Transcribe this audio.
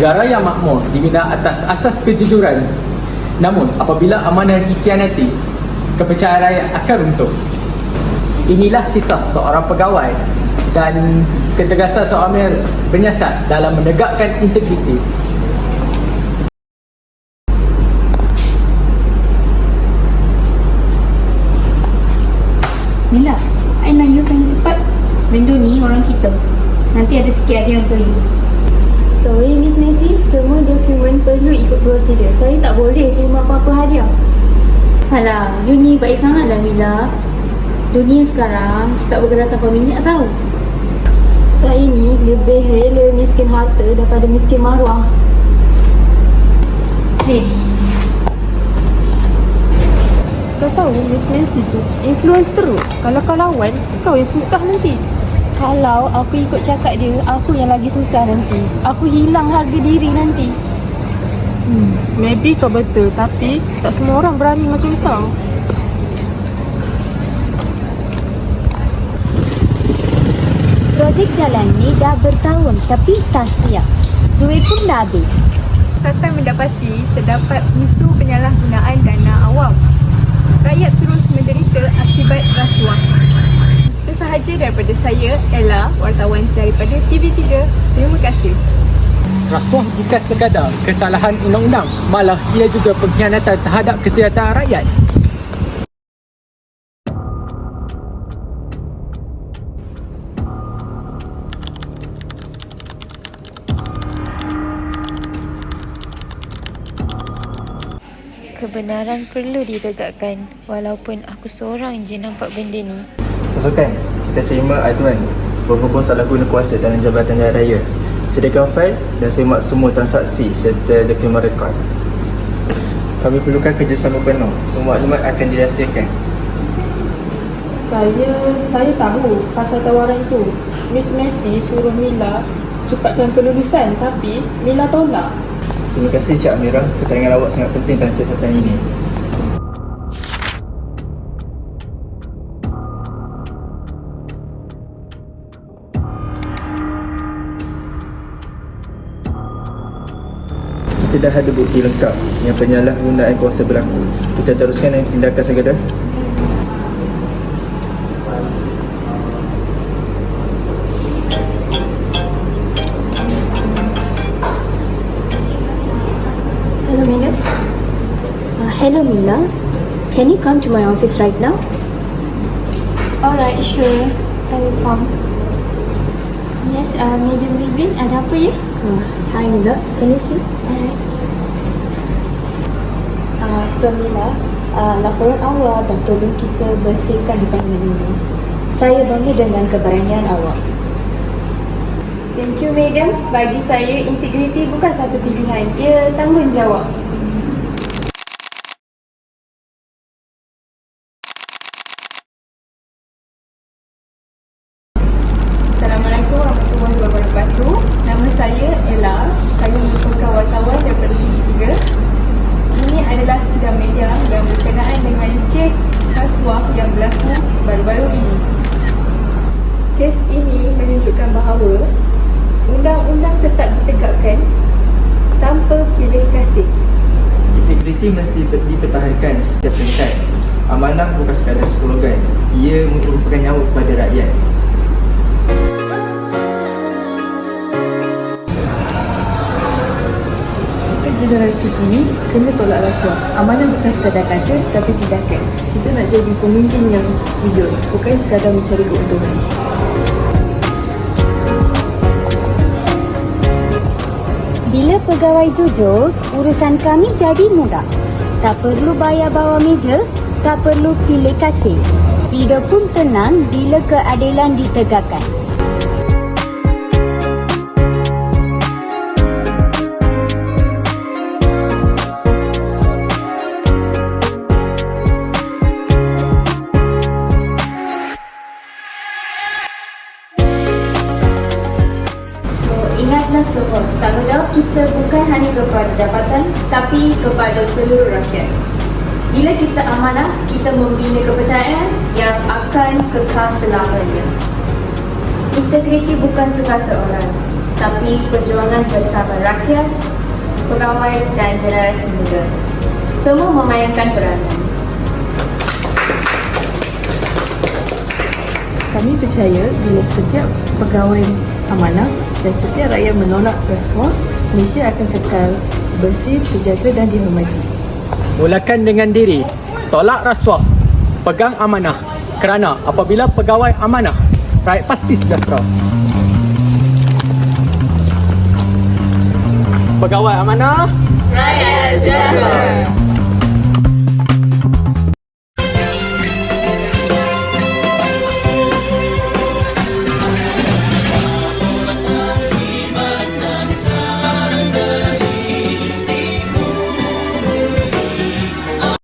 Negara yang makmur dibina atas asas kejujuran. Namun, apabila amanah dikhianati, kepercayaan rakyat akan runtuh. Inilah kisah seorang pegawai dan ketegasan seorang penyiasat dalam menegakkan integriti. Mila, I nak you sangat cepat. Vendor ni orang kita. Nanti ada sikit hadiah untuk you. Sorry Miss Messi, semua dokumen perlu ikut prosedur. Saya tak boleh terima apa-apa hadiah. Alah, you ni baik sangatlah Mila. Dunia sekarang tak bergerak tanpa minyak tau. Saya ni lebih rela miskin harta daripada miskin maruah. Ish. Kau tahu Miss Messi tu influence teruk. Kalau kau lawan, kau yang susah nanti. Kalau aku ikut cakap dia, aku yang lagi susah nanti. Aku hilang harga diri nanti. Maybe kau betul, tapi tak semua orang berani macam kau. Projek jalan ni dah bertahun tapi tak siap. Duit pun dah habis. Satan mendapati terdapat isu penyalahgunaan dana awam. Rakyat terus menderita akibat rasuah. Itu sahaja daripada saya, Ella, wartawan daripada TV3. Terima kasih. Rasuah bukan sekadar kesalahan undang-undang, malah ia juga pengkhianatan terhadap kesejahteraan rakyat. Kebenaran perlu ditegakkan walaupun aku seorang je nampak benda ni. Pasukan, kita terima aduan berhubung salah guna kuasa dalam Jabatan Jalan Raya. Sediakan fail dan semak semua transaksi serta dokumen rekod. Kami perlukan kerjasama penuh. Semua maklumat akan dirahsiakan. Saya tahu pasal tawaran tu. Miss Messi suruh Mila cepatkan kelulusan, tapi Mila tolak. Terima kasih Cik Amirah. Keterangan awak sangat penting dalam siasatan ini. Kita dah ada bukti lengkap yang penyalahgunaan kuasa berlaku. Kita teruskan dengan tindakan segera. Hello Mila. Hello Mila, can you come to my office right now? Alright, sure. I will come. Yes, Madam Bibin, ada apa ya? Hi Mila, can you see? Alright. So Mila, laporan awak dan tolong kita bersihkan departmen ini. Saya bangga dengan keberanian awak. Thank you, Madam. Bagi saya, integriti bukan satu pilihan. Ia tanggungjawab. Assalamualaikum warahmatullahi wabarakatuh. Nama saya Ella. Saya merupakan wartawan daripada TV3. Ini adalah sidang media yang berkenaan dengan kes rasuah yang berlaku baru-baru ini. Kes ini menunjukkan bahawa undang-undang tetap ditegakkan tanpa pilih kasih. Integriti mesti dipertahankan setiap tingkat. Amanah bukan sekadar slogan. Ia merupakan nyawa kepada rakyat. Generasi kini kena tolak rasuah. Amanah bukan sekadar kata tapi tindakan. Kita nak jadi pemimpin yang jujur, bukan sekadar mencari keuntungan. Bila pegawai jujur, urusan kami jadi mudah. Tak perlu bayar bawah meja, tak perlu pilih kasih. Hidup pun tenang bila keadilan ditegakkan. Ingatlah semua, tanggungjawab kita bukan hanya kepada jabatan tapi kepada seluruh rakyat. Bila kita amanah, kita membina kepercayaan yang akan kekal selamanya. Integriti bukan tugas seorang, tapi perjuangan bersama rakyat, pegawai dan generasi muda. Semua memainkan peranan. Kami percaya bila setiap pegawai amanah dan setiap rakyat menolak rasuah, Malaysia akan kekal bersih, sejahtera dan dihormati. Mulakan dengan diri, tolak rasuah, pegang amanah. Kerana apabila pegawai amanah, rakyat pasti sejahtera. Pegawai amanah, Rakyat sejahtera.